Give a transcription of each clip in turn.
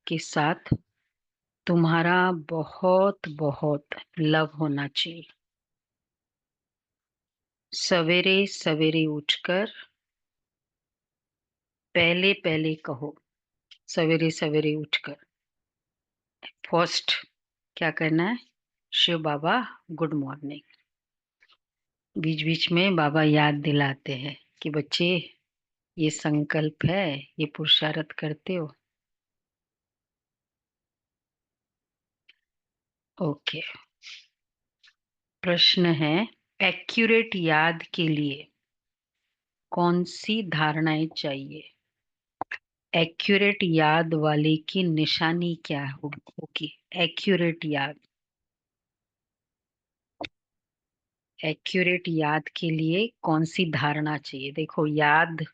के साथ तुम्हारा बहुत बहुत लव होना चाहिए। सवेरे सवेरे उठकर पहले पहले कहो। सवेरे सवेरे उठकर फर्स्ट क्या करना है? शिव बाबा गुड मॉर्निंग। बीच बीच में बाबा याद दिलाते हैं कि बच्चे ये संकल्प है, ये पुरुषार्थ करते हो। ओके। प्रश्न है, एक्यूरेट याद के लिए कौन सी धारणाएं चाहिए? एक्यूरेट याद वाले की निशानी क्या होगी? एक्यूरेट याद। एक्यूरेट याद के लिए कौन सी धारणा चाहिए? देखो, याद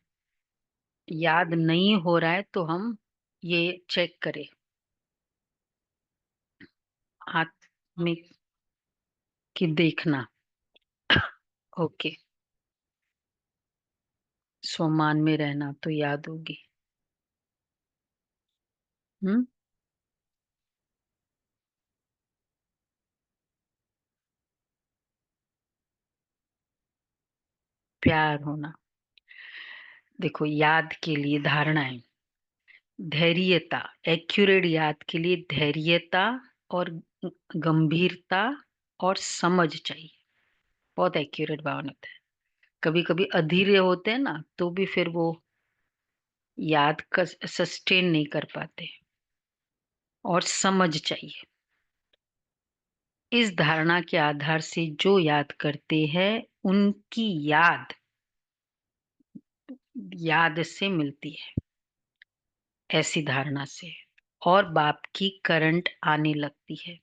याद नहीं हो रहा है तो हम ये चेक करें। आत्मिक की देखना। ओके। स्वमान में रहना तो याद होगी। हम्म। प्यार होना। देखो, याद के लिए धारणाएं। धैर्यता। एक्यूरेट याद के लिए धैर्यता और गंभीरता और समझ चाहिए। बहुत एक्यूरेट भावना होता है। कभी कभी अधीर होते हैं ना, तो भी फिर वो याद का सस्टेन नहीं कर पाते। और समझ चाहिए। इस धारणा के आधार से जो याद करते हैं उनकी याद याद से मिलती है। ऐसी धारणा से और बाप की करंट आने लगती है।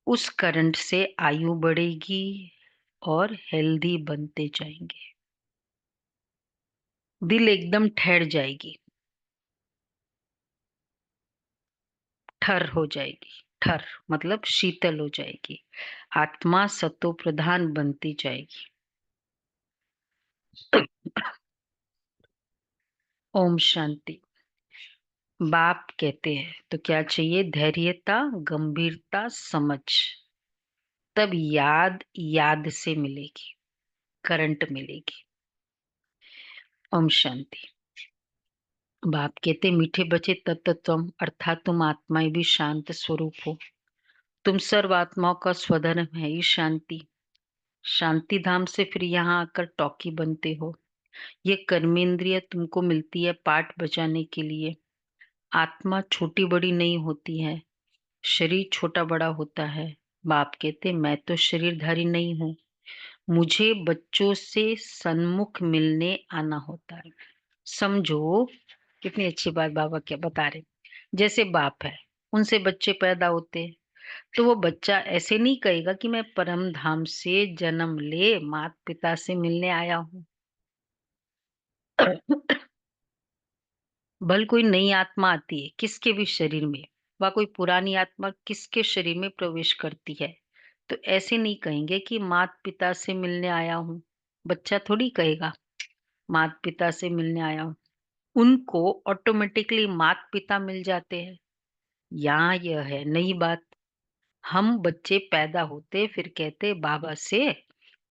उस करंट से आयु बढ़ेगी और हेल्दी बनते जाएंगे। दिल एकदम ठहर जाएगी। ठर हो जाएगी। ठर मतलब शीतल हो जाएगी। आत्मा सतो प्रधान बनती जाएगी। ओम शांति। बाप कहते हैं तो क्या चाहिए? धैर्यता, गंभीरता, समझ। तब याद याद से मिलेगी, करंट मिलेगी। ओम शांति। बाप कहते, मीठे बचे तत्तम, अर्थात तुम आत्माएं भी शांत स्वरूप हो। तुम सर्व आत्माओं का स्वधर्म है ही शांति। शांति धाम से फिर यहाँ आकर टॉकी बनते हो। ये कर्मेंद्रिय तुमको मिलती है पाठ बजाने के लिए। आत्मा छोटी बड़ी नहीं होती है, शरीर छोटा बड़ा होता है। बाप कहते, मैं तो शरीरधारी नहीं हूँ, मुझे बच्चों से सन्मुख मिलने आना होता है। समझो कितनी अच्छी बात बाबा क्या बता रहे। जैसे बाप है, उनसे बच्चे पैदा होते हैं, तो वो बच्चा ऐसे नहीं कहेगा कि मैं परम धाम से जन्म ले माता पिता से मिलने आया हूँ। भल कोई नई आत्मा आती है किसके भी शरीर में, व कोई पुरानी आत्मा किसके शरीर में प्रवेश करती है, तो ऐसे नहीं कहेंगे कि माता पिता से मिलने आया हूँ। बच्चा थोड़ी कहेगा माता पिता से मिलने आया हूँ। उनको ऑटोमेटिकली माता पिता मिल जाते हैं। यहाँ यह है नई बात। हम बच्चे पैदा होते फिर कहते बाबा से,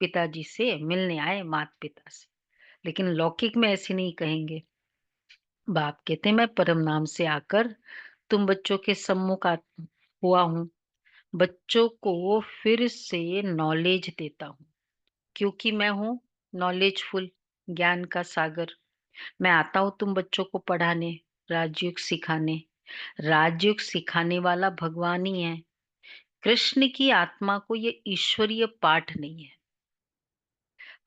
पिताजी से मिलने आए माता पिता से। लेकिन लौकिक में ऐसे नहीं कहेंगे। बाप कहते, मैं परम नाम से आकर तुम बच्चों के सम्मुख हुआ हूँ। बच्चों को फिर से नॉलेज देता हूँ, क्योंकि मैं हूँ नॉलेजफुल, ज्ञान का सागर। मैं आता हूँ तुम बच्चों को पढ़ाने, राजयोग सिखाने। राजयोग सिखाने वाला भगवान ही है। कृष्ण की आत्मा को ये ईश्वरीय पाठ नहीं है।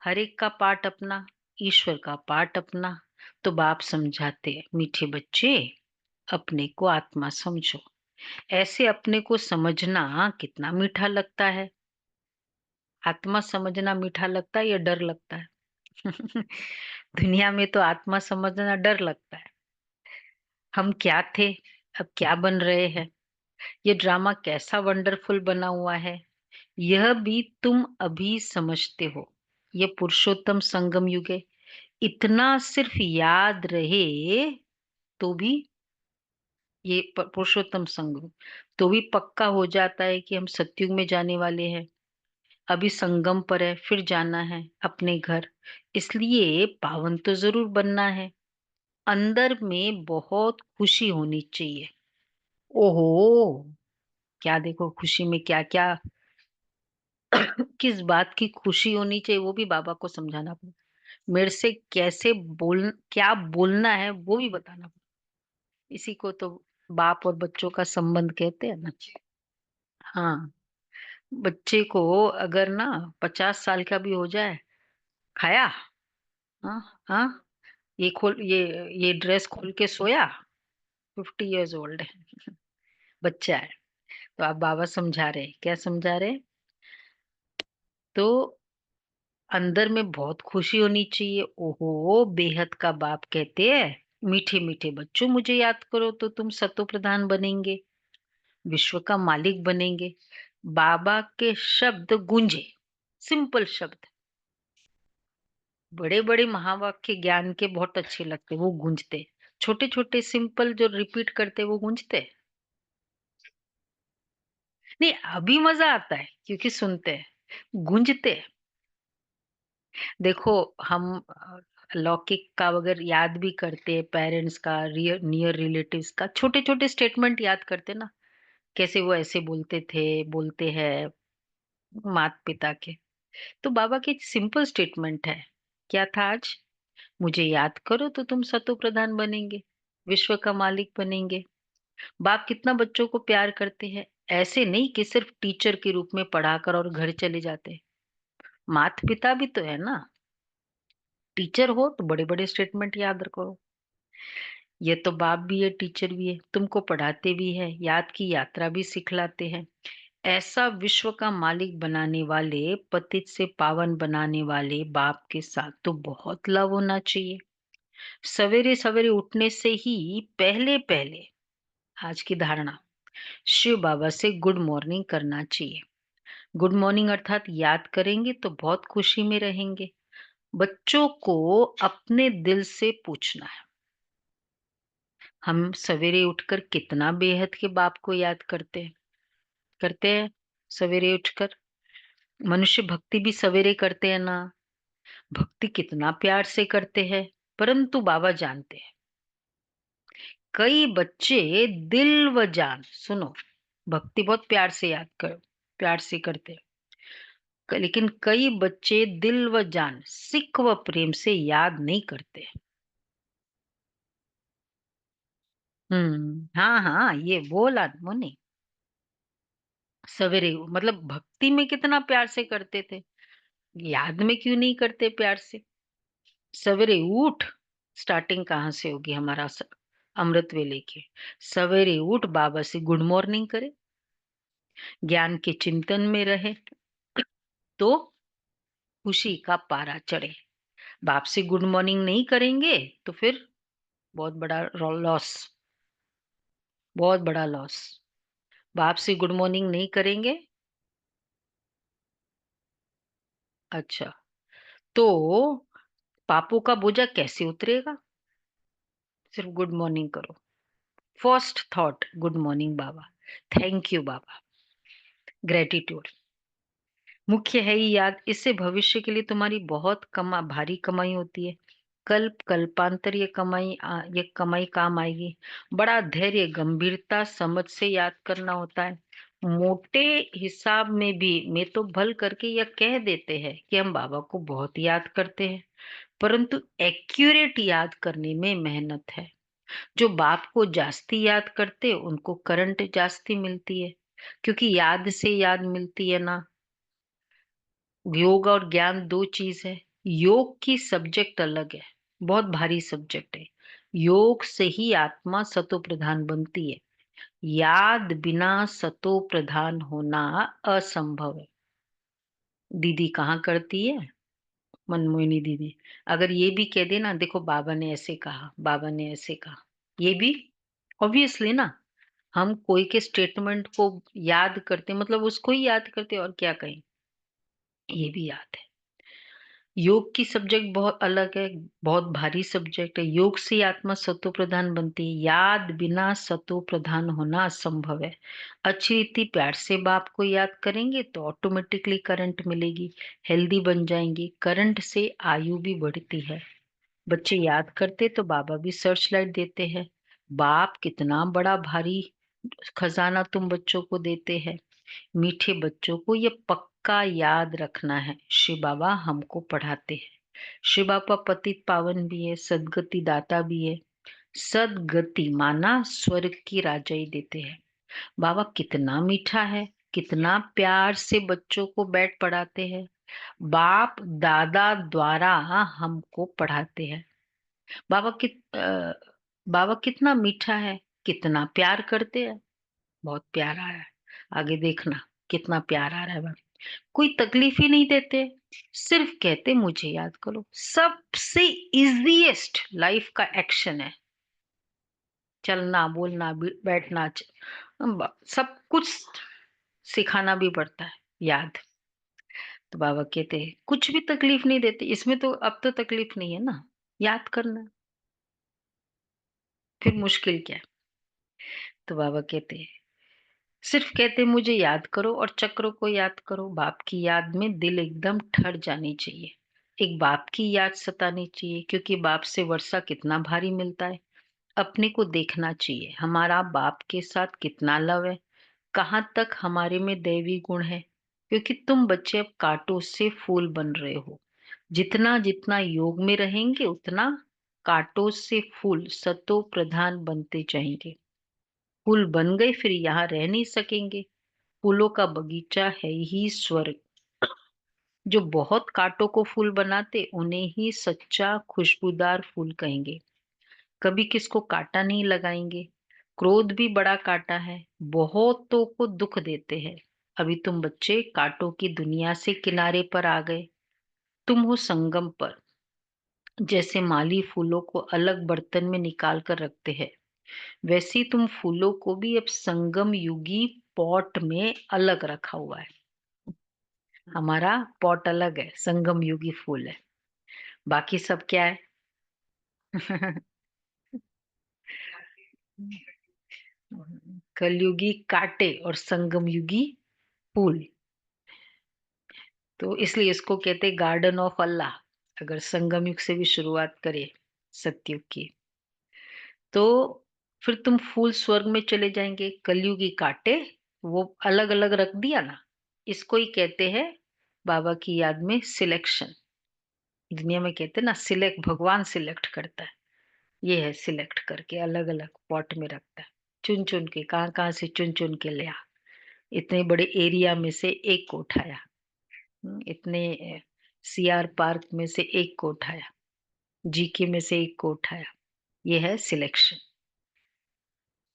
हर एक का पाठ अपना, ईश्वर का पाठ अपना। तो बाप समझाते हैं, मीठे बच्चे अपने को आत्मा समझो। ऐसे अपने को समझना कितना मीठा लगता है। आत्मा समझना मीठा लगता है या डर लगता है? दुनिया में तो आत्मा समझना डर लगता है। हम क्या थे, अब क्या बन रहे हैं? ये ड्रामा कैसा वंडरफुल बना हुआ है, यह भी तुम अभी समझते हो। ये पुरुषोत्तम संगम युग है। इतना सिर्फ याद रहे तो भी ये पुरुषोत्तम संग तो भी पक्का हो जाता है कि हम सतयुग में जाने वाले हैं। अभी संगम पर है, फिर जाना है अपने घर, इसलिए पावन तो जरूर बनना है। अंदर में बहुत खुशी होनी चाहिए। ओहो, क्या देखो खुशी में क्या क्या किस बात की खुशी होनी चाहिए वो भी बाबा को समझाना पड़ेगा। मेरे से कैसे क्या बोलना है वो भी बताना पड़ेगा। इसी को तो बाप और बच्चों का संबंध कहते हैं ना। हाँ, बच्चे को अगर ना 50 साल का भी हो जाए, खाया, हाँ हाँ, ये ड्रेस खोल के सोया, 50 years ओल्ड है, बच्चा है। तो आप बाबा समझा रहे हैं, क्या समझा रहे हैं? तो अंदर में बहुत खुशी होनी चाहिए। ओहो, बेहद का बाप कहते हैं, मीठे मीठे बच्चों मुझे याद करो तो तुम सतो प्रधान बनेंगे, विश्व का मालिक बनेंगे। बाबा के शब्द गूंजे, सिंपल शब्द, बड़े बड़े महावाक्य ज्ञान के बहुत अच्छे लगते, वो गूंजते। छोटे छोटे सिंपल जो रिपीट करते वो गूंजते नहीं। अभी मजा आता है क्योंकि सुनते हैं, गूंजते। देखो, हम लौकिक का अगर याद भी करते हैं, पेरेंट्स का, नियर रिलेटिव्स का छोटे छोटे स्टेटमेंट याद करते ना, कैसे वो ऐसे बोलते थे, बोलते हैं माता पिता के। तो बाबा की सिंपल स्टेटमेंट है, क्या था आज? मुझे याद करो तो तुम सतो प्रधान बनेंगे, विश्व का मालिक बनेंगे। बाप कितना बच्चों को प्यार करते हैं। ऐसे नहीं कि सिर्फ टीचर के रूप में पढ़ाकर और घर चले जाते। माता पिता भी तो है ना। टीचर हो तो बड़े बड़े स्टेटमेंट याद रखो। ये तो बाप भी है, टीचर भी है, तुमको पढ़ाते भी है, याद की यात्रा भी सिखलाते हैं। ऐसा विश्व का मालिक बनाने वाले, पतित से पावन बनाने वाले बाप के साथ तो बहुत लव होना चाहिए। सवेरे सवेरे उठने से ही पहले पहले, आज की धारणा, शिव बाबा से गुड मॉर्निंग करना चाहिए। गुड मॉर्निंग अर्थात याद करेंगे तो बहुत खुशी में रहेंगे। बच्चों को अपने दिल से पूछना है, हम सवेरे उठकर कितना बेहद के बाप को याद करते हैं। करते हैं सवेरे उठकर। मनुष्य भक्ति भी सवेरे करते हैं ना। भक्ति कितना प्यार से करते हैं, परंतु बाबा जानते हैं कई बच्चे दिल व जान, सुनो, भक्ति बहुत प्यार से याद करो, प्यार से करते हैं, लेकिन कई बच्चे दिल व जान, सिख व प्रेम से याद नहीं करते। हाँ हाँ, ये बोला मुनि। सवेरे मतलब भक्ति में कितना प्यार से करते थे, याद में क्यों नहीं करते प्यार से? सवेरे उठ, स्टार्टिंग कहाँ से होगी हमारा अमृत वेले की? सवेरे उठ बाबा से गुड मॉर्निंग करे, ज्ञान के चिंतन में रहे, तो खुशी का पारा चढ़े। बाप से गुड मॉर्निंग नहीं करेंगे तो फिर बहुत बड़ा लॉस, बहुत बड़ा लॉस। बाप से गुड मॉर्निंग नहीं करेंगे। अच्छा, तो पापों का बोझा कैसे उतरेगा? सिर्फ गुड मॉर्निंग करो, first thought good morning Baba, thank you Baba, gratitude मुख्य है ही याद। इससे भविष्य के लिए तुम्हारी बहुत भारी कमाई होती है। कल्प कल्पांतर ये कमाई काम आएगी। बड़ा धैर्य, गंभीरता, समझ से याद करना होता है। मोटे हिसाब में भी मैं तो भल करके यह कह देते हैं कि हम बाबा को बहुत याद करते हैं, परंतु एक्यूरेट याद करने में मेहनत है। जो बाप को जास्ती याद करते उनको करंट जास्ती मिलती है, क्योंकि याद से याद मिलती है ना। योग और ज्ञान दो चीज है। योग की सब्जेक्ट अलग है, बहुत भारी सब्जेक्ट है। योग से ही आत्मा सतो प्रधान बनती है। याद बिना सतो प्रधान होना असंभव है। दीदी कहाँ करती है, मनमोहिनी दीदी, अगर ये भी कह दे ना, देखो बाबा ने ऐसे कहा, बाबा ने ऐसे कहा, ये भी ऑब्वियसली ना, हम कोई के स्टेटमेंट को याद करते मतलब उसको ही याद करते और क्या कहें, ये भी याद है। योग की सब्जेक्ट बहुत अलग है, बहुत भारी सब्जेक्ट है। योग से ही आत्मा सतो प्रधान बनती है। याद बिना सतो प्रधान होना असंभव है। अच्छी रीति प्यार से बाप को याद करेंगे तो ऑटोमेटिकली करंट मिलेगी, हेल्दी बन जाएंगे। करंट से आयु भी बढ़ती है। बच्चे याद करते तो बाबा भी सर्च लाइट देते हैं। बाप कितना बड़ा भारी खजाना तुम बच्चों को देते हैं। मीठे बच्चों को ये पक्का याद रखना है, शिव बाबा हमको पढ़ाते हैं। शिव बाबा पतित पावन भी है, सदगति दाता भी है। सदगति माना स्वर्ग की राजाई देते हैं। बाबा कितना मीठा है, कितना प्यार से बच्चों को बैठ पढ़ाते हैं। बाप दादा द्वारा हमको पढ़ाते हैं। बाबा बाबा कितना मीठा है, कितना प्यार करते हैं। बहुत प्यार आ रहा है, आगे देखना कितना प्यार आ रहा है। कोई तकलीफ ही नहीं देते, सिर्फ कहते मुझे याद करो। सबसे इजीएस्ट लाइफ का एक्शन है, चलना बोलना बैठना सब कुछ सिखाना भी पड़ता है। याद, तो बाबा कहते हैं कुछ भी तकलीफ नहीं देते इसमें, तो अब तो तकलीफ नहीं है ना, याद करना। फिर मुश्किल क्या है? तो बाबा कहते हैं सिर्फ कहते मुझे याद करो और चक्रों को याद करो। बाप की याद में दिल एकदम ठर जानी चाहिए। एक बाप की याद सतानी चाहिए, क्योंकि बाप से वर्षा कितना भारी मिलता है। अपने को देखना चाहिए हमारा बाप के साथ कितना लव है, कहाँ तक हमारे में दैवी गुण है। क्योंकि तुम बच्चे अब कांटों से फूल बन रहे हो। जितना जितना योग में रहेंगे उतना कांटों से फूल सतो प्रधान बनते जाएंगे। फूल बन गए फिर यहाँ रह नहीं सकेंगे। फूलों का बगीचा है ही स्वर्ग। जो बहुत कांटों को फूल बनाते उन्हें ही सच्चा खुशबूदार फूल कहेंगे। कभी किसको कांटा नहीं लगाएंगे। क्रोध भी बड़ा कांटा है, बहुतों को दुख देते हैं। अभी तुम बच्चे कांटों की दुनिया से किनारे पर आ गए। तुम हो संगम पर। जैसे माली फूलों को अलग बर्तन में निकाल कर रखते हैं, वैसे ही तुम फूलों को भी अब संगम युगी पॉट में अलग रखा हुआ है। हमारा पॉट अलग है, संगम युगी फूल है। बाकी सब क्या है? कलयुगी कांटे और संगम युगी फूल। तो इसलिए इसको कहते गार्डन ऑफ अल्लाह। अगर संगम युग से भी शुरुआत करें सतयुग की, तो फिर तुम फूल स्वर्ग में चले जाएंगे। कलयुगी कांटे वो अलग अलग रख दिया ना, इसको ही कहते हैं बाबा की याद में सिलेक्शन। दुनिया में कहते हैं ना सिलेक्ट, भगवान सिलेक्ट करता है। ये है सिलेक्ट करके अलग अलग पॉट में रखता है। चुन चुन के कहाँ कहाँ से चुन चुन के लिया। इतने बड़े एरिया में से एक को उठाया। इतने सीआर पार्क में से एक को उठाया। जीके में से एक को उठाया। ये है सिलेक्शन।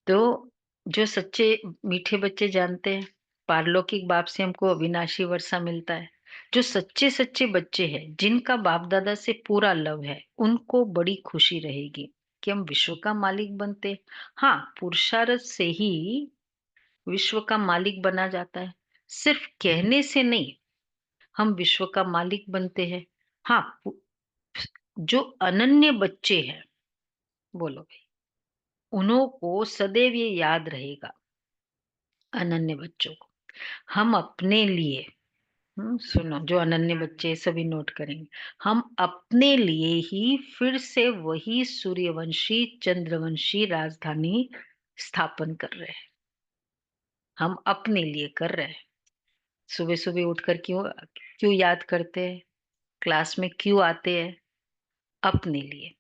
तो जो सच्चे मीठे बच्चे जानते हैं, पारलौकिक बाप से हमको अविनाशी वर्षा मिलता है। जो सच्चे सच्चे बच्चे हैं, जिनका बाप दादा से पूरा लव है, उनको बड़ी खुशी रहेगी कि हम विश्व का मालिक बनते। हाँ, पुरुषार्थ से ही विश्व का मालिक बना जाता है, सिर्फ कहने से नहीं। हम विश्व का मालिक बनते हैं। हाँ, जो अनन्य बच्चे हैं, बोलो भाई, उन्हों को सदैव ये याद रहेगा। अनन्य बच्चों को हम अपने लिए, सुनो, जो अनन्य बच्चे सभी नोट करेंगे। हम अपने लिए ही फिर से वही सूर्यवंशी चंद्रवंशी राजधानी स्थापन कर रहे हैं। हम अपने लिए कर रहे हैं। सुबह सुबह उठकर क्यों क्यों याद करते हैं, क्लास में क्यों आते हैं? अपने लिए।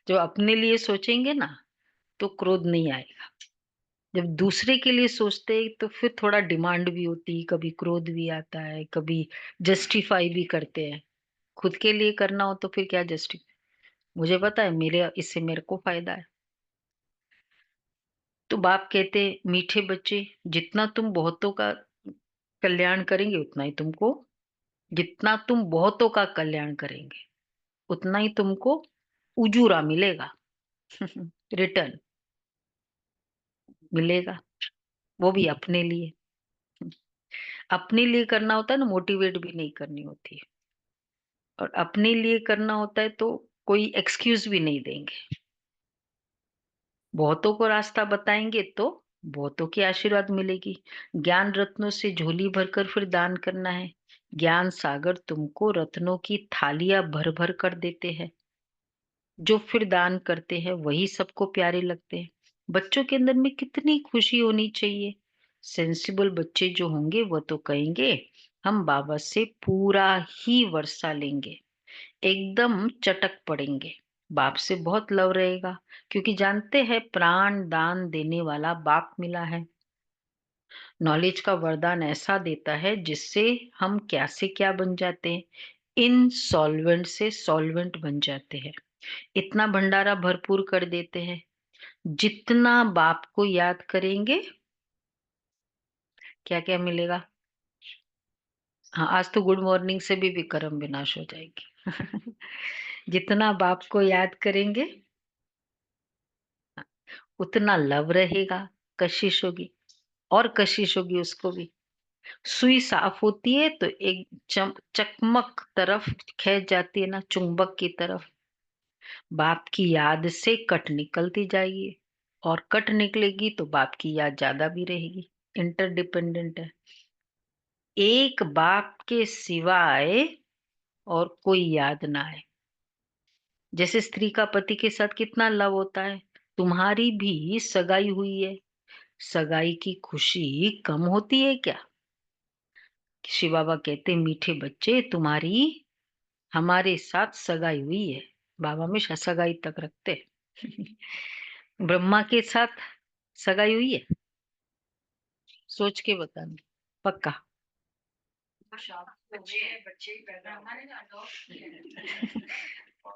जब अपने लिए सोचेंगे ना, तो क्रोध नहीं आएगा। जब दूसरे के लिए सोचते हैं तो फिर थोड़ा डिमांड भी होती है, कभी क्रोध भी आता है, कभी जस्टिफाई भी करते हैं। खुद के लिए करना हो तो फिर क्या जस्टिफाई? मुझे पता है मेरे इससे मेरे को फायदा है। तो बाप कहते मीठे बच्चे, जितना तुम बहुतों का कल्याण करेंगे उतना ही तुमको, जितना तुम बहुतों का कल्याण करेंगे उतना ही तुमको उजूरा मिलेगा। रिटर्न मिलेगा, वो भी अपने लिए। अपने लिए करना होता है ना, मोटिवेट भी नहीं करनी होती है। और अपने लिए करना होता है तो कोई एक्सक्यूज भी नहीं देंगे। बहुतों को रास्ता बताएंगे तो बहुतों की आशीर्वाद मिलेगी। ज्ञान रत्नों से झोली भरकर फिर दान करना है। ज्ञान सागर तुमको रत्नों की थालियां भर भर कर देते हैं। जो फिर दान करते हैं वही सबको प्यारे लगते हैं। बच्चों के अंदर में कितनी खुशी होनी चाहिए। सेंसिबल बच्चे जो होंगे वो तो कहेंगे हम बाबा से पूरा ही वर्षा लेंगे, एकदम चटक पड़ेंगे। बाप से बहुत लव रहेगा, क्योंकि जानते हैं प्राण दान देने वाला बाप मिला है। नॉलेज का वरदान ऐसा देता है जिससे हम क्या से क्या बन जाते हैं, इनसॉल्वेंट से सॉल्वेंट बन जाते हैं। इतना भंडारा भरपूर कर देते हैं। जितना बाप को याद करेंगे, क्या क्या मिलेगा। हाँ, आज तो गुड मॉर्निंग से भी कर्म विनाश हो जाएगी। जितना बाप को याद करेंगे उतना लव रहेगा, कशिश होगी, और कशिश होगी उसको भी। सुई साफ होती है तो एक चकमक तरफ खींच जाती है ना, चुंबक की तरफ। बाप की याद से कट निकलती जाएगी, और कट निकलेगी तो बाप की याद ज्यादा भी रहेगी। इंटरडिपेंडेंट है। एक बाप के सिवाय और कोई याद ना आए। जैसे स्त्री का पति के साथ कितना लव होता है, तुम्हारी भी सगाई हुई है। सगाई की खुशी कम होती है क्या। शिव बाबा कहते मीठे बच्चे तुम्हारी हमारे साथ सगाई हुई है। बाबा हमेशा सगाई तक रखते। ब्रह्मा के साथ सगाई हुई है, सोच के बताना पक्का।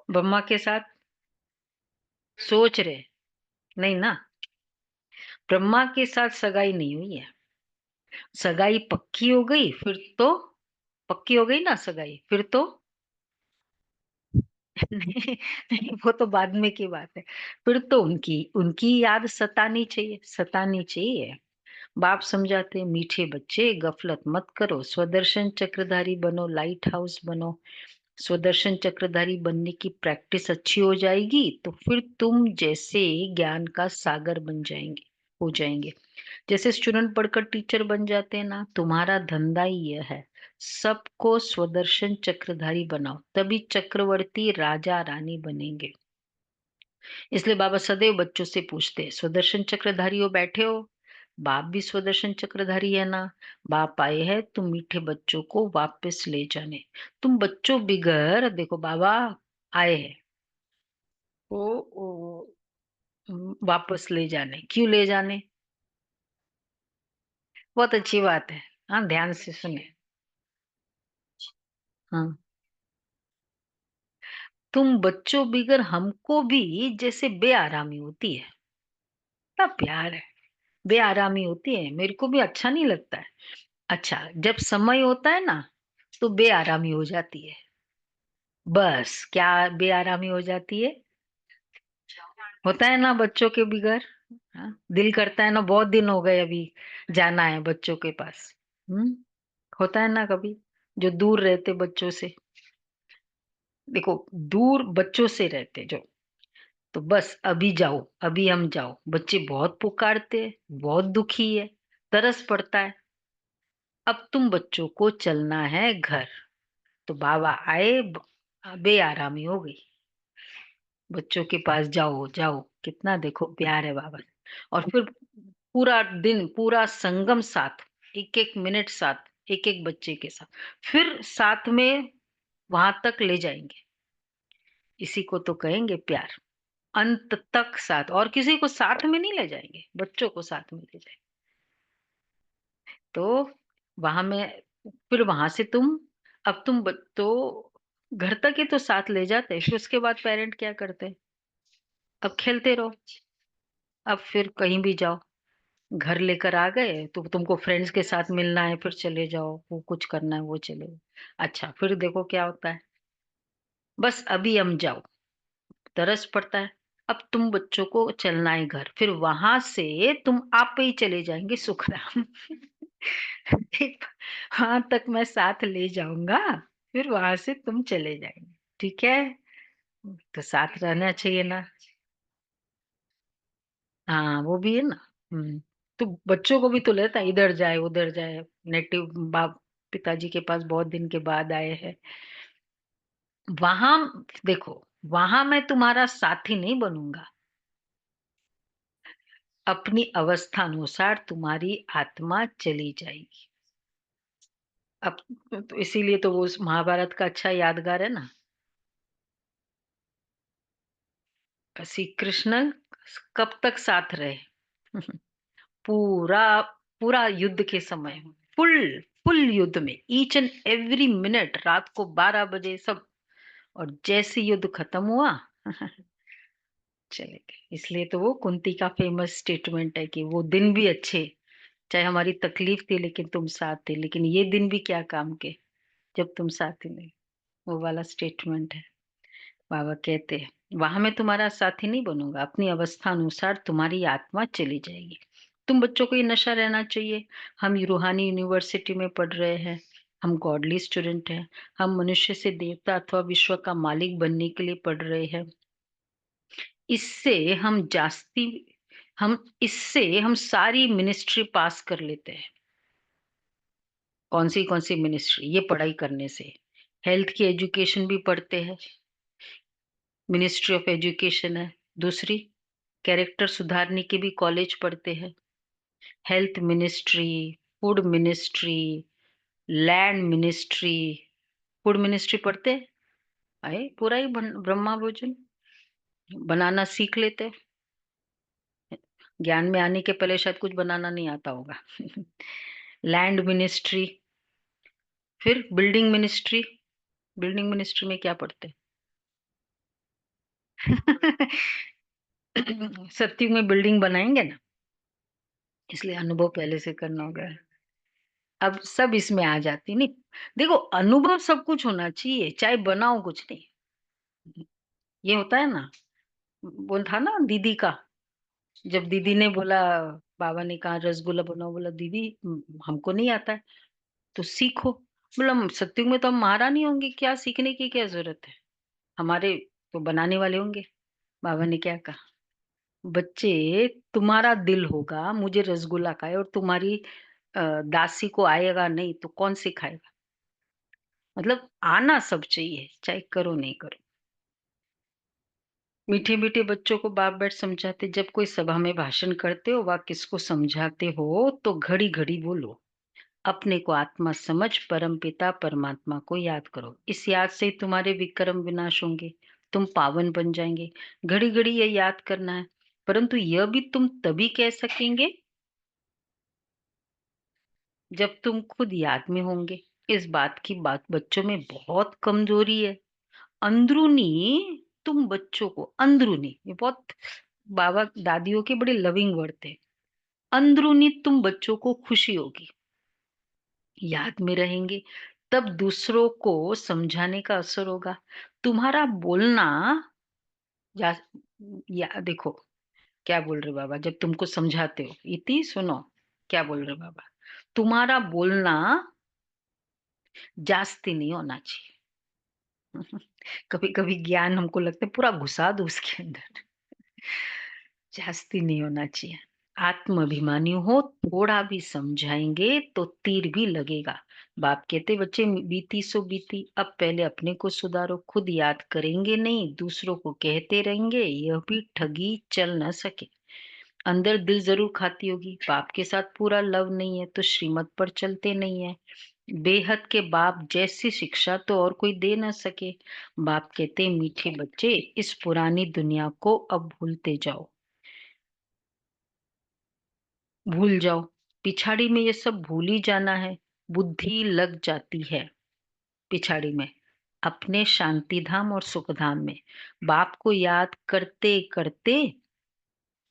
ब्रह्मा के साथ सोच रहे, नहीं ना। ब्रह्मा के साथ सगाई नहीं हुई है। सगाई पक्की हो गई फिर तो, पक्की हो गई ना सगाई फिर तो। नहीं, नहीं, वो तो बाद में की बात है। फिर तो उनकी उनकी याद सतानी चाहिए, सतानी चाहिए। बाप समझाते हैं, मीठे बच्चे गफलत मत करो, स्वदर्शन चक्रधारी बनो, लाइट हाउस बनो। स्वदर्शन चक्रधारी बनने की प्रैक्टिस अच्छी हो जाएगी तो फिर तुम जैसे ज्ञान का सागर बन जाएंगे, हो जाएंगे। जैसे स्टूडेंट पढ़कर टीचर बन जाते हैं ना, तुम्हारा धंधा ही यह है, सबको स्वदर्शन चक्रधारी बनाओ, तभी चक्रवर्ती राजा रानी बनेंगे। इसलिए बाबा सदैव बच्चों से पूछते हैं, स्वदर्शन चक्रधारी हो, बैठे हो। बाप भी स्वदर्शन चक्रधारी है ना। बाप आए हैं तुम मीठे बच्चों को वापस ले जाने। तुम बच्चों बिगड़ देखो, बाबा आए हैं वो वापस ले जाने। क्यों ले जाने। बहुत अच्छी बात है। हाँ, ध्यान से सुने। हाँ, तुम बच्चों बिगर हमको भी जैसे बेआरामी होती है। इतना प्यार है। बेआरामी होती है, मेरे को भी अच्छा नहीं लगता है। अच्छा, जब समय होता है ना तो बेआरामी हो जाती है। बस क्या बेआरामी हो जाती है। होता है ना बच्चों के बिगर। हाँ, दिल करता है ना, बहुत दिन हो गए अभी जाना है बच्चों के पास। हम्म। होता है ना कभी, जो दूर रहते बच्चों से। देखो, दूर बच्चों से रहते जो, तो बस अभी जाओ, अभी हम जाओ। बच्चे बहुत पुकारते हैं, बहुत दुखी है, तरस पड़ता है। अब तुम बच्चों को चलना है घर, तो बाबा आए, बेआरामी हो गई। बच्चों के पास जाओ जाओ, कितना देखो प्यार है बाबा। और फिर पूरा दिन, पूरा संगम साथ, एक एक मिनट साथ, एक एक बच्चे के साथ, फिर साथ में वहां तक ले जाएंगे। इसी को तो कहेंगे प्यार। अंत तक साथ, और किसी को साथ में नहीं ले जाएंगे, बच्चों को साथ में ले जाएंगे। तो वहां में, फिर वहां से तुम, अब तुम तो घर तक ही तो साथ ले जाते हैं, फिर उसके बाद पेरेंट क्या करते हैं, अब खेलते रहो। अब फिर कहीं भी जाओ, घर लेकर आ गए तो तुमको फ्रेंड्स के साथ मिलना है, फिर चले जाओ, वो कुछ करना है वो चले जाओ। अच्छा, फिर देखो क्या होता है, बस अभी हम जाओ, तरस पड़ता है। अब तुम बच्चों को चलना है घर, फिर वहां से तुम आप ही चले जाएंगे सुखराम। वहां तक मैं साथ ले जाऊंगा, फिर वहां से तुम चले जाएंगे, ठीक है? तो साथ रहना चाहिए ना। हाँ, वो भी है ना। हम्म। तो बच्चों को भी तो लेता है, इधर जाए उधर जाए, नेटिव बाप पिताजी के पास बहुत दिन के बाद आए हैं। वहां देखो, वहां मैं तुम्हारा साथी नहीं बनूंगा। अपनी अवस्था अनुसार तुम्हारी आत्मा चली जाएगी। अब तो इसीलिए तो वो उस महाभारत का अच्छा यादगार है ना। श्री कृष्ण कब तक साथ रहे? पूरा पूरा युद्ध के समय, फुल फुल युद्ध में, ईच एंड एवरी मिनट, रात को 12 बजे सब। और जैसे युद्ध खत्म हुआ चले गए। इसलिए तो वो कुंती का फेमस स्टेटमेंट है कि वो दिन भी अच्छे, चाहे हमारी तकलीफ थी लेकिन तुम साथ थे, लेकिन ये दिन भी क्या काम के जब तुम साथ ही नहीं। वो वाला स्टेटमेंट है। बाबा कहते हैं वहां मैं तुम्हारा साथी नहीं बनूंगा, अपनी अवस्था अनुसार तुम्हारी आत्मा चली जाएगी। तुम बच्चों को ये नशा रहना चाहिए, हम ये रूहानी यूनिवर्सिटी में पढ़ रहे हैं, हम गॉडली स्टूडेंट हैं, हम मनुष्य से देवता अथवा विश्व का मालिक बनने के लिए पढ़ रहे हैं। इससे हम जास्ती इससे हम सारी मिनिस्ट्री पास कर लेते हैं। कौन सी मिनिस्ट्री? ये पढ़ाई करने से। हेल्थ की एजुकेशन भी पढ़ते हैं, मिनिस्ट्री ऑफ एजुकेशन है। दूसरी, कैरेक्टर सुधारने के भी कॉलेज पढ़ते हैं, health ministry, food ministry, land ministry. Food ministry पढ़ते हैं, आए पूरा ही ब्रह्मा भोजन बनाना सीख लेते हैं। ज्ञान में आने के पहले शायद कुछ बनाना नहीं आता होगा। लैंड मिनिस्ट्री, फिर बिल्डिंग मिनिस्ट्री। बिल्डिंग मिनिस्ट्री में क्या पढ़ते हैं? सत्युग में बिल्डिंग बनाएंगे ना, इसलिए अनुभव पहले से करना होगा। अब सब इसमें आ जाती नहीं। देखो, अनुभव सब कुछ होना चाहिए, चाहे बनाओ कुछ नहीं। ये होता है ना, वो था ना दीदी का, जब दीदी ने बोला, बाबा ने कहा रसगुल्ला बनाओ, बोला दीदी हमको नहीं आता है, तो सीखो। बोला सत्युग में तो हम महारानी होंगे, क्या सीखने की क्या जरूरत है, हमारे तो बनाने वाले होंगे। बाबा ने क्या कहा, बच्चे, तुम्हारा दिल होगा मुझे रसगुल्ला खाए, और तुम्हारी दासी को आएगा नहीं तो कौन सिखाएगा? मतलब आना सब चाहिए, चाहे करो नहीं करो। मीठे मीठे बच्चों को बाप बैठ समझाते, जब कोई सभा में भाषण करते हो वा किसको समझाते हो तो घड़ी घड़ी बोलो, अपने को आत्मा समझ परम पिता परमात्मा को याद करो। इस याद से ही तुम्हारे विक्रम विनाश होंगे, तुम पावन बन जाएंगे। घड़ी घड़ी ये याद करना है, परंतु यह भी तुम तभी कह सकेंगे जब तुम खुद याद में होंगे। इस बात की बात बच्चों में बहुत कमजोरी है। अंदरूनी, तुम बच्चों को अंदरूनी, ये बहुत बाबा दादियों के बड़े लविंग वर्ड थे। अंदरूनी तुम बच्चों को खुशी होगी, याद में रहेंगे, तब दूसरों को समझाने का असर होगा। तुम्हारा बोलना, या, देखो क्या बोल रहे बाबा जब तुमको समझाते हो, इति सुनो क्या बोल रहे बाबा, तुम्हारा बोलना जास्ती नहीं होना चाहिए। कभी कभी ज्ञान हमको लगता है पूरा घुसा दो उसके अंदर, जास्ती नहीं होना चाहिए। आत्माभिमानी हो, थोड़ा भी समझाएंगे तो तीर भी लगेगा। बाप कहते बच्चे बीती सो बीती, अब पहले अपने को सुधारो। खुद याद करेंगे नहीं, दूसरों को कहते रहेंगे, यह भी ठगी चल न सके। अंदर दिल जरूर खाती होगी, बाप के साथ पूरा लव नहीं है तो श्रीमत पर चलते नहीं है। बेहद के बाप जैसी शिक्षा तो और कोई दे न सके। बाप कहते मीठे बच्चे, इस पुरानी दुनिया को अब भूलते जाओ, भूल जाओ। पिछाड़ी में ये सब भूल ही जाना है, बुद्धि लग जाती है पिछाड़ी में, अपने शांति धाम और सुख धाम में। बाप को याद करते करते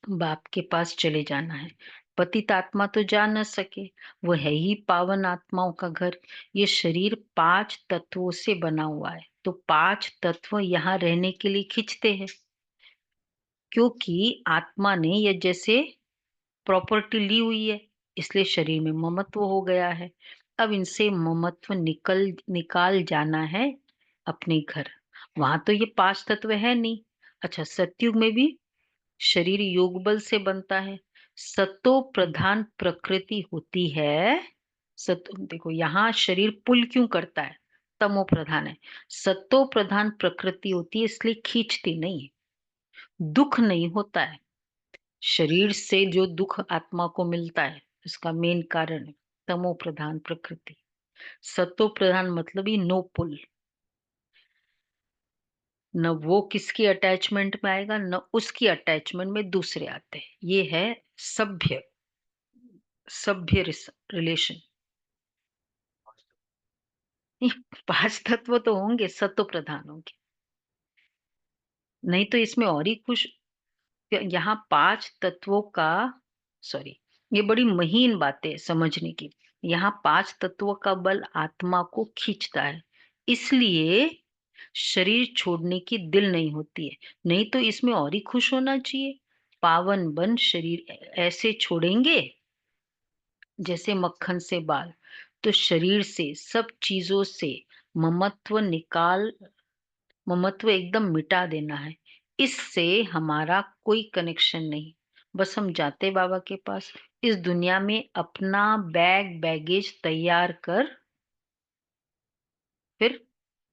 बाप के पास चले जाना है। पतित आत्मा तो जा न सके, वो है ही पावन आत्माओं का घर। ये शरीर 5 तत्वों से बना हुआ है, तो 5 तत्व यहाँ रहने के लिए खींचते हैं, क्योंकि आत्मा ने ये जैसे प्रॉपर्टी ली हुई है, इसलिए शरीर में ममत्व हो गया है। अब इनसे ममत्व निकाल जाना है अपने घर। वहां तो ये 5 तत्व है नहीं। अच्छा, सतयुग में भी शरीर योग बल से बनता है। सतो प्रधान प्रकृति होती है। सत देखो यहाँ शरीर पुल क्यों करता है? तमो प्रधान है। सतो प्रधान प्रकृति होती है, इसलिए खींचती नहीं है, दुख नहीं होता है। शरीर से जो दुख आत्मा को मिलता है, इसका मेन कारण है तमो प्रधान प्रकृति। सतो प्रधान मतलब ही नो पुल। न वो किसकी अटैचमेंट में आएगा, न उसकी अटैचमेंट में दूसरे आते हैं। ये है सभ्य सभ्य रिलेशन। 5 तत्व तो होंगे, सतो प्रधान होंगे, नहीं तो इसमें और ही कुछ। यहाँ 5 तत्वों का, सॉरी, ये बड़ी महीन बात है समझने की। यहाँ 5 तत्वों का बल आत्मा को खींचता है, इसलिए शरीर छोड़ने की दिल नहीं होती है। नहीं तो इसमें और ही खुश होना चाहिए। पावन बन शरीर ऐसे छोड़ेंगे जैसे मक्खन से बाल। तो शरीर से, सब चीजों से ममत्व निकाल, ममत्व एकदम मिटा देना है। इससे हमारा कोई कनेक्शन नहीं। बस हम जाते बाबा के पास, इस दुनिया में अपना बैग बैगेज तैयार कर, फिर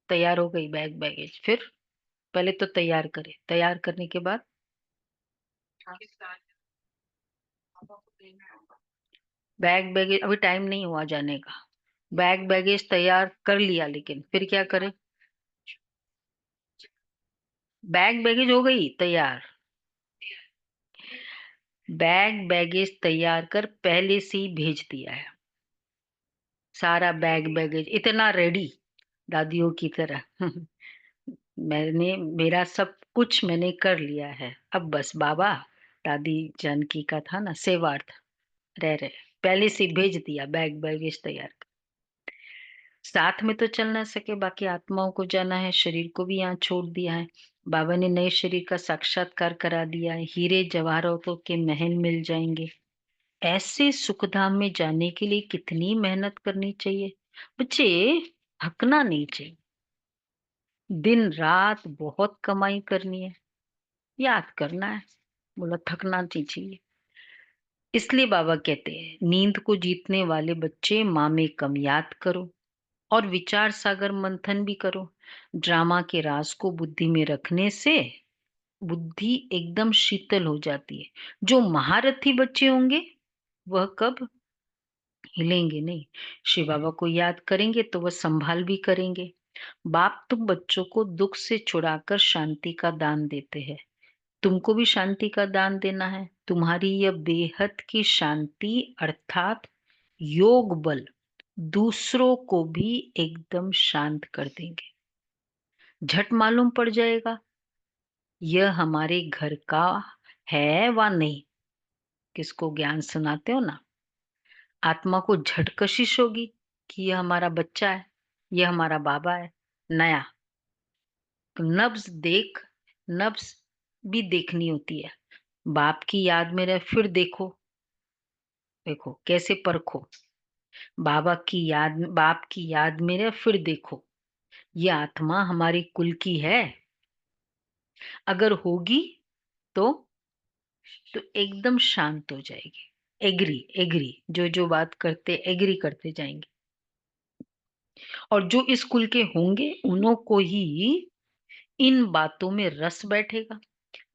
तैयार हो गई बैग बैगेज, फिर पहले तो तैयार करे, तैयार करने के बाद बैग बैगेज, अभी टाइम नहीं हुआ जाने का। बैग बैगेज तैयार कर लिया, लेकिन फिर क्या करे? बैग बैगेज हो गई तैयार, बैग बैगेज तैयार कर पहले से ही भेज दिया है। सारा बैग बैगेज इतना रेडी, दादियों की तरह। मैंने, मेरा सब कुछ मैंने कर लिया है। अब बस बाबा, दादी जानकी का था ना सेवार्थ, रह रहे, पहले से भेज दिया बैग बैगेज तैयार। साथ में तो चल ना सके, बाकी आत्माओं को जाना है, शरीर को भी यहाँ छोड़ दिया है। बाबा ने नए शरीर का साक्षात्कार करा दिया है, हीरे जवाहरातों के महल मिल जाएंगे। ऐसे सुखधाम में जाने के लिए कितनी मेहनत करनी चाहिए बच्चे, थकना नहीं चाहिए। दिन रात बहुत कमाई करनी है, याद करना है, बोला थकना नहीं चाहिए। इसलिए बाबा कहते हैं, नींद को जीतने वाले बच्चे माँ में कम याद करो और विचार सागर मंथन भी करो। ड्रामा के राज को बुद्धि में रखने से बुद्धि एकदम शीतल हो जाती है। जो महारथी बच्चे होंगे वह कब हिलेंगे नहीं। शिव बाबा को याद करेंगे तो वह संभाल भी करेंगे। बाप तुम बच्चों को दुख से छुड़ाकर शांति का दान देते हैं, तुमको भी शांति का दान देना है। तुम्हारी यह बेहद की शांति अर्थात योग बल दूसरों को भी एकदम शांत कर देंगे। झट मालूम पड़ जाएगा यह हमारे घर का है व नहीं। किसको ज्ञान सुनाते हो ना, आत्मा को झट कशिश होगी कि यह हमारा बच्चा है, यह हमारा बाबा है नया। तो नब्ज देख, नब्ज भी देखनी होती है। बाप की याद में रहे फिर देखो, देखो कैसे परखो। बाबा की याद, बाप की याद में रहे फिर देखो, ये आत्मा हमारी कुल की है। अगर होगी तो एकदम शांत हो जाएगी। एग्री एग्री, जो जो बात करते एग्री करते जाएंगे। और जो इस कुल के होंगे उन्हों को ही इन बातों में रस बैठेगा।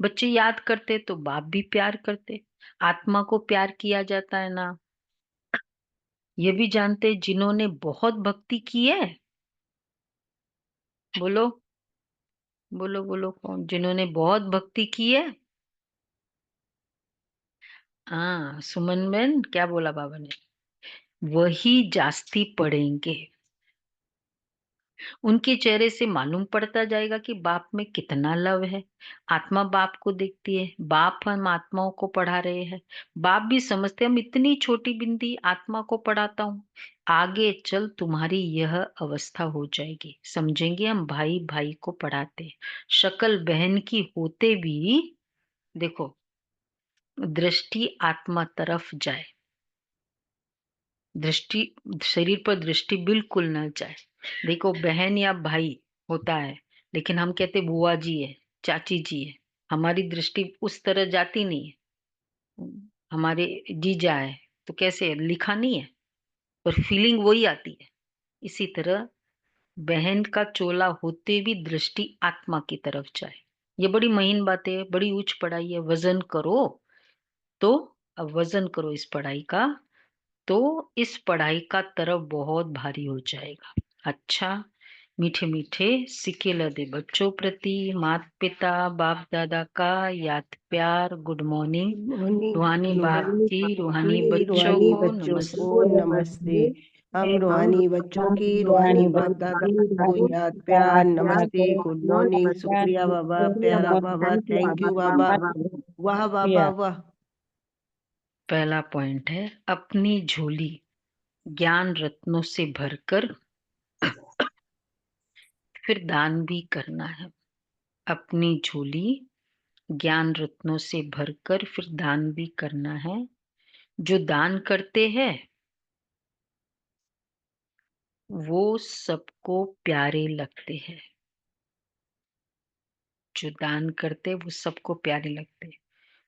बच्चे याद करते तो बाप भी प्यार करते। आत्मा को प्यार किया जाता है ना, ये भी जानते जिन्होंने बहुत भक्ति की है। बोलो बोलो बोलो, कौन जिन्होंने बहुत भक्ति की है? हाँ सुमन बेन, क्या बोला बाबा ने? वही जास्ती पढ़ेंगे। उनके चेहरे से मालूम पड़ता जाएगा कि बाप में कितना लव है। आत्मा बाप को देखती है, बाप हम आत्माओं को पढ़ा रहे हैं। बाप भी समझते हम इतनी छोटी बिंदी आत्मा को पढ़ाता हूँ, आगे चल तुम्हारी यह अवस्था हो जाएगी, समझेंगे हम भाई भाई को पढ़ाते हैं। शक्ल बहन की होते भी देखो, दृष्टि आत्मा तरफ जाए। दृष्टि, शरीर पर दृष्टि बिल्कुल ना जाए। देखो बहन या भाई होता है, लेकिन हम कहते बुआ जी है, चाची जी है, हमारी दृष्टि उस तरह जाती नहीं है। हमारे जीजा है, तो कैसे है? लिखा नहीं है, पर फीलिंग वही आती है। इसी तरह बहन का चोला होते भी दृष्टि आत्मा की तरफ जाए। ये बड़ी महीन बात है, बड़ी उच्च पढ़ाई है। वजन करो तो, अब वजन करो इस पढ़ाई का, तो इस पढ़ाई का तरफ बहुत भारी हो जाएगा। अच्छा, मीठे मीठे सिक्के लदे बच्चों प्रति माता पिता बाप दादा का याद प्यार। Good morning. मॉर्निंग। रूहानी बाप की रूहानी की बच्चों रूहानी को बच्चों को नमस्ते। नमस्ते। हम हम रूहानी बच्चों की रूहानी बाप दादा को याद प्यार नमस्ते, गुड मॉर्निंग, शुक्रिया बाबा, प्यारा बाबा, थैंक यू बाबा, वाह बाबा वाह। पहला पॉइंट है, अपनी झोली ज्ञान रत्नों से भरकर फिर दान भी करना है। अपनी झोली ज्ञान रत्नों से भरकर फिर दान भी करना है। जो दान करते हैं वो सबको प्यारे लगते हैं। जो दान करते वो सबको प्यारे लगते हैं,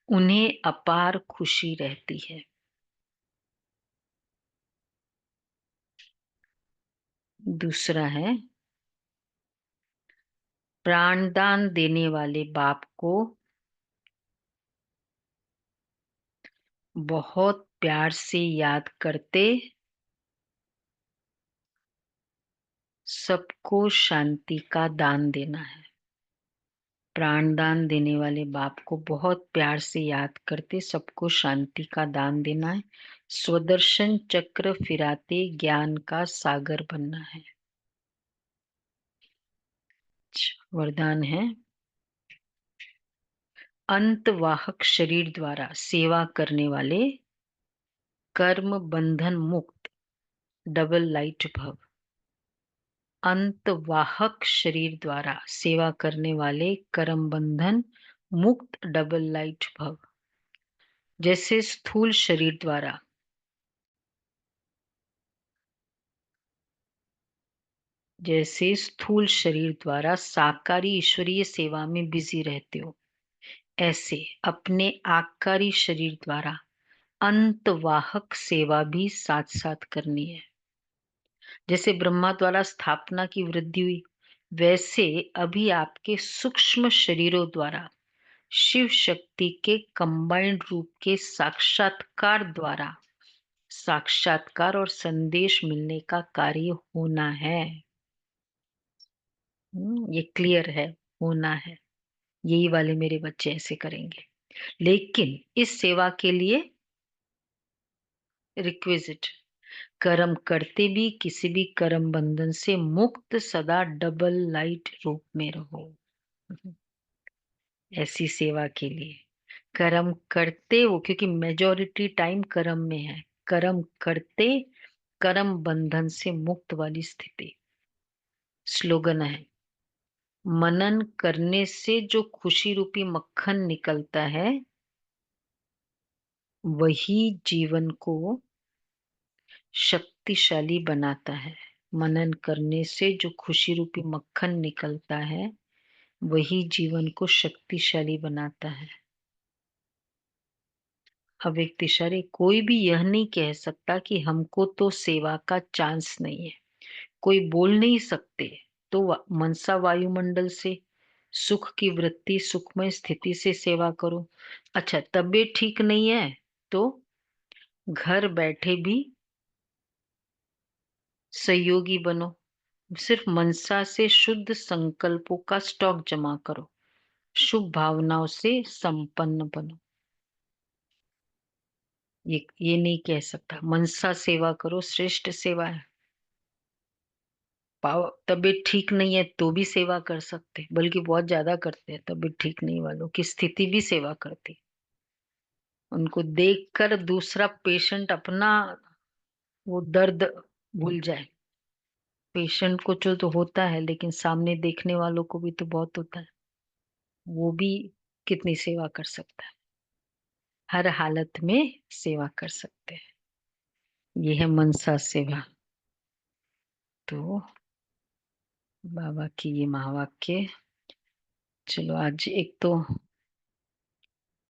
उन्हें अपार खुशी रहती है। दूसरा है, प्राणदान देने वाले बाप को बहुत प्यार से याद करते सबको शांति का दान देना है। प्राणदान देने वाले बाप को बहुत प्यार से याद करते सबको शांति का दान देना है। स्वदर्शन चक्र फिराते ज्ञान का सागर बनना है। वरदान है, अंतवाहक शरीर द्वारा सेवा करने वाले कर्म बंधन मुक्त डबल लाइट भव। अंतवाहक शरीर द्वारा सेवा करने वाले कर्म बंधन मुक्त डबल लाइट भव। जैसे स्थूल शरीर द्वारा साकारी ईश्वरीय सेवा में बिजी रहते हो, ऐसे अपने आकारी शरीर द्वारा अंतवाहक सेवा भी साथ साथ करनी है। जैसे ब्रह्मा द्वारा स्थापना की वृद्धि हुई, वैसे अभी आपके सूक्ष्म शरीरों द्वारा शिव शक्ति के कंबाइंड रूप के साक्षात्कार द्वारा साक्षात्कार और संदेश मिलने का कार्य होना है। ये क्लियर है, होना है। यही वाले मेरे बच्चे ऐसे करेंगे। लेकिन इस सेवा के लिए रिक्विजिट, कर्म करते भी किसी भी कर्म बंधन से मुक्त सदा डबल लाइट रूप में रहो। ऐसी सेवा के लिए कर्म करते हो, क्योंकि मेजॉरिटी टाइम कर्म में है। कर्म करते कर्म बंधन से मुक्त वाली स्थिति। स्लोगन है, मनन करने से जो खुशी रूपी मक्खन निकलता है वही जीवन को शक्तिशाली बनाता है। मनन करने से जो खुशी रूपी मक्खन निकलता है वही जीवन को शक्तिशाली बनाता है। अब एक तिशारे, कोई भी यह नहीं कह सकता कि हमको तो सेवा का चांस नहीं है। कोई बोल नहीं सकते तो मनसा वायुमंडल से सुख की वृत्ति सुखमय स्थिति से सेवा करो। अच्छा, तबीयत ठीक नहीं है तो घर बैठे भी सहयोगी बनो। सिर्फ मनसा से शुद्ध संकल्पों का स्टॉक जमा करो, शुभ भावनाओं से संपन्न बनो। ये नहीं कह सकता मनसा सेवा करो श्रेष्ठ सेवा है। तबीयत ठीक नहीं है तो भी सेवा कर सकते, बल्कि बहुत ज्यादा करते हैं। तबीयत ठीक नहीं वालों की स्थिति भी सेवा करती, उनको देखकर दूसरा पेशेंट अपना वो दर्द भूल जाए। पेशेंट को जो तो होता है, लेकिन सामने देखने वालों को भी तो बहुत होता है। वो भी कितनी सेवा कर सकता है, हर हालत में सेवा कर सकते हैं। ये है मनसा सेवा। तो बाबा की ये महावाक्य। चलो आज एक तो